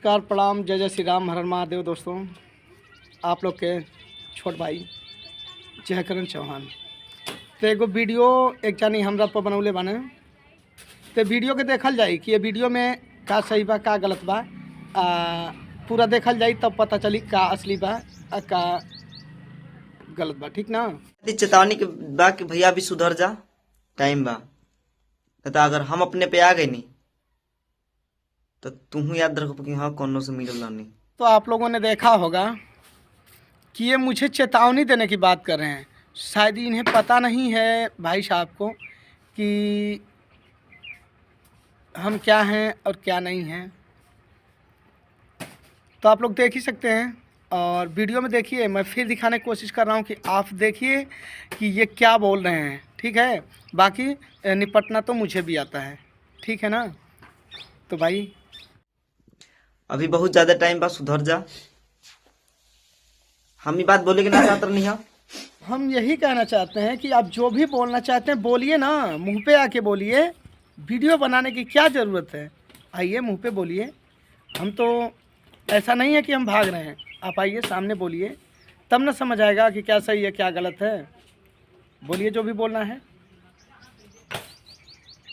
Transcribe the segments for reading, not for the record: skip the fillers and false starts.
नमस्कार, प्रणाम, जय जय श्री राम, हर हर महादेव। दोस्तों, आप लोग के छोट भाई जयकरण चौहान। तो एगो वीडियो एक जानी हमरा पर बनौले बाने। तो वीडियो के देखल जाई कि ये वीडियो में का सही बा का गलत बा। पूरा देखल जाई तब पता चली का असली बा का गलत बा। ठीक ना? चेतावनी के बा कि भैया भी सुधर जा, टाइम बा। तो अगर हम अपने पे आ गए नी तो तू याद रखो कि हाँ कोनो से मिलल नहीं। तो आप लोगों ने देखा होगा कि ये मुझे चेतावनी देने की बात कर रहे हैं। शायद इन्हें पता नहीं है भाई साहब को कि हम क्या हैं और क्या नहीं हैं। तो आप लोग देख ही सकते हैं और वीडियो में देखिए। मैं फिर दिखाने की कोशिश कर रहा हूँ कि आप देखिए कि ये क्या बोल रहे हैं। ठीक है, बाकी निपटना तो मुझे भी आता है। ठीक है ना? तो भाई अभी बहुत ज्यादा टाइम बा, सुधर जा। हम ये बात बोले कि ना चाहते नहीं है। हम यही कहना चाहते हैं कि आप जो भी बोलना चाहते हैं बोलिए ना, मुंह पे आके बोलिए। वीडियो बनाने की क्या ज़रूरत है? आइए मुंह पे बोलिए। हम तो ऐसा नहीं है कि हम भाग रहे हैं। आप आइए, सामने बोलिए, तब ना समझ आएगा कि क्या सही है क्या गलत है। बोलिए जो भी बोलना है,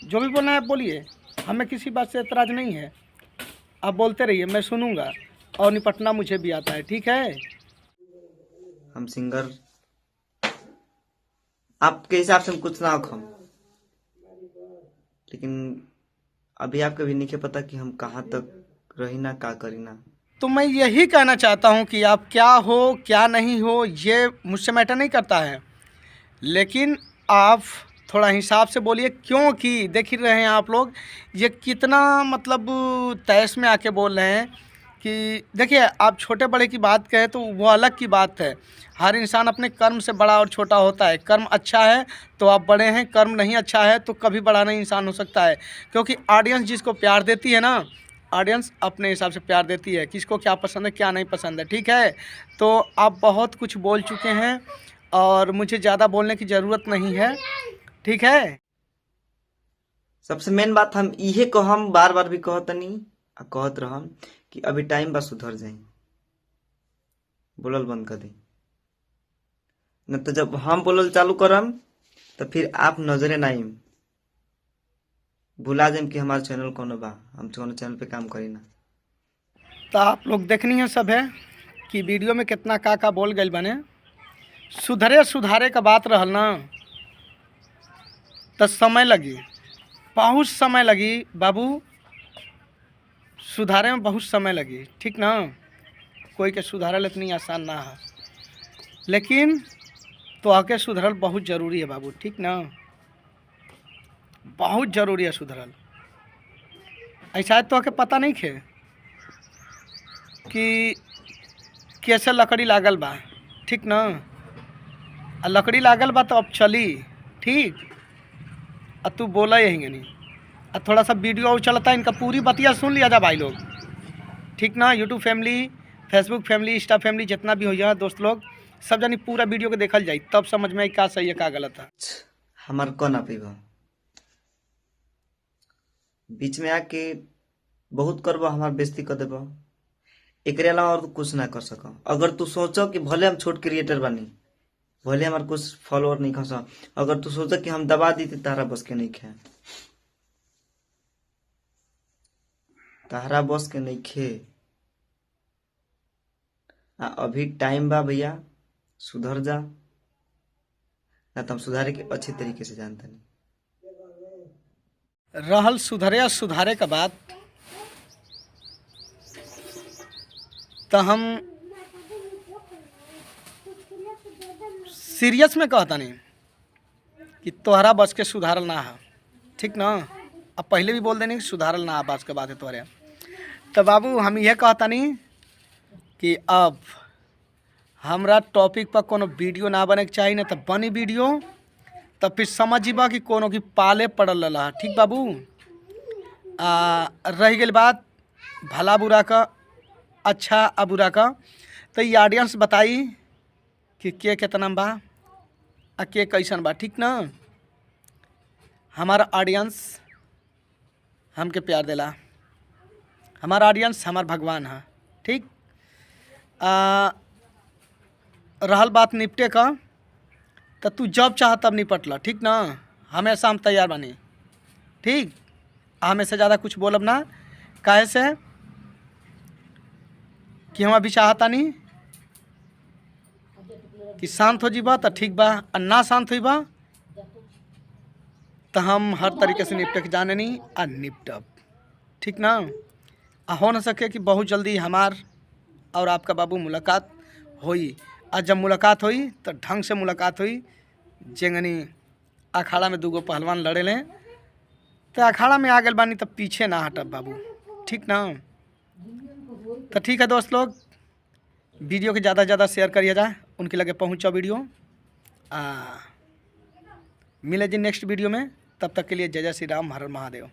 जो भी बोलना है आप बोलिए। हमें किसी बात से एतराज़ नहीं है। आप बोलते रहिए, मैं सुनूंगा और निपटना मुझे भी आता है। ठीक है? हम सिंगर आपके हिसाब से हम कुछ ना हम, लेकिन अभी आपको भी नहीं पता कि हम कहाँ तक रही ना का करी ना। तो मैं यही कहना चाहता हूँ कि आप क्या हो क्या नहीं हो ये मुझसे मैटर नहीं करता है, लेकिन आप थोड़ा हिसाब से बोलिए। क्योंकि देख ही रहे हैं आप लोग ये कितना मतलब तहस में आके बोल रहे हैं कि देखिए, आप छोटे बड़े की बात कहें तो वो अलग की बात है। हर इंसान अपने कर्म से बड़ा और छोटा होता है। कर्म अच्छा है तो आप बड़े हैं, कर्म नहीं अच्छा है तो कभी बड़ा नहीं इंसान हो सकता है। क्योंकि ऑडियंस जिसको प्यार देती है ना, ऑडियंस अपने हिसाब से प्यार देती है, किसको क्या पसंद है क्या नहीं पसंद है। ठीक है? तो आप बहुत कुछ बोल चुके हैं और मुझे ज़्यादा बोलने की ज़रूरत नहीं है। ठीक है? सबसे मेन बात हम इहे को हम बार बार भी कहतनी आ कहत रहम कि अभी टाइम बा, सुधर जाई। बोलल बंद कर दी, न तो जब हम बोलल चालू करम तो फिर आप नजरे ना आइम, भुला जाइम कि हमारे चैनल कोनो बा, हम कोनो चैनल पे काम करी ना। तो आप लोग देखनी है सब है कि वीडियो में कितना का बोल गए बने। सुधरे सुधारे का बात रहल ना तो समय लगी, बहुत समय लगी बाबू। सुधारे में बहुत समय लगी। ठीक ना? कोई के सुधारल इतनी आसान ना है, लेकिन तो आके सुधरल बहुत ज़रूरी है बाबू। ठीक ना? बहुत ज़रूरी है सुधरल। ऐसा तो आके पता नहीं खे कि कैसे लकड़ी लागल बा। ठीक ना? आ लकड़ी लागल बा तो अब चली। ठीक? आ तू बोला यही नहीं। आ थोड़ा सा वीडियो और चलता है, इनका पूरी बतिया सुन लिया जा भाई लोग। ठीक ना? YouTube family, Facebook family, Insta family, जितना भी हो जाए दोस्त लोग, सब जानी पूरा वीडियो को देखल जाए तब समझ में आई क्या सही है क्या गलत है। हमार कौन आप बीच में आके बहुत करबो, हमार बेइज्जती कर देबो। एकरे अलावा और कुछ ना कर सको। अगर तू सोचो कि भले हम छोट क्रिएटर बनी, भले हमारे कुछ फॉलोअर नहीं खसा, अगर तू सोचो कि हम दबा दी तारा बस के नहीं खे, तारा बस के नहीं खे। अभी टाइम बा भैया, सुधर जा, ना तो हम सुधारे के अच्छे तरीके से जानते नहीं। रहल सुधरे या सुधारे का बात, तो हम सीरियस में कहता नहीं कि तोहरा बस के सुधारल ना है। ठीक ना? अब पहले भी बोल देनी कि सुधारल ना है बस के बात है तोहरे। तो बाबू हम यह कहता नहीं कि अब हमरा टॉपिक पर कोनो वीडियो ना बने के चाहिए, ना तो बनी वीडियो तो फिर समझिबा कि कोनो की पाले पड़ल रहा। ठीक बाबू? रह गई बात भला बुरा का, अच्छा आ बुरा का, तो ये ऑडियंस बताई कि के कितना बा आ के कैसन बा। ठीक ना? हमारा ऑडियंस हमके प्यार देला, हमारा ऑडियंस हमार भगवान है। ठीक, रहल बात निपटे का, तो तू जब चाह तब निपट ला। ठीक ना, हमेशा हम तैयार बनी। ठीक, हमें से ज़्यादा कुछ बोलब ना, काहे से कि हम अभी चाहता नहीं कि शांत हो जीबा तो ठीक बा, और ना शांत होइबा तो हम हर तरीके से निपटे के जाने नहीं और निपटब। ठीक ना, हो न सके कि बहुत जल्दी हमार और आपका बाबू मुलाकात होई, और जब मुलाकात होई तो ढंग से मुलाकात होई। जेंगनी अखाड़ा में दूगो पहलवान लड़े लें, तो अखाड़ा में आ गए बानी तो पीछे ना हटब बाबू। ठीक ना, तो ठीक है दोस्त लोग, वीडियो के ज़्यादा से ज़्यादा शेयर करिए जाए, उनके लगे पहुँचो वीडियो। मिले जी नेक्स्ट वीडियो में, तब तक के लिए जय जय श्री राम, हर हर महादेव।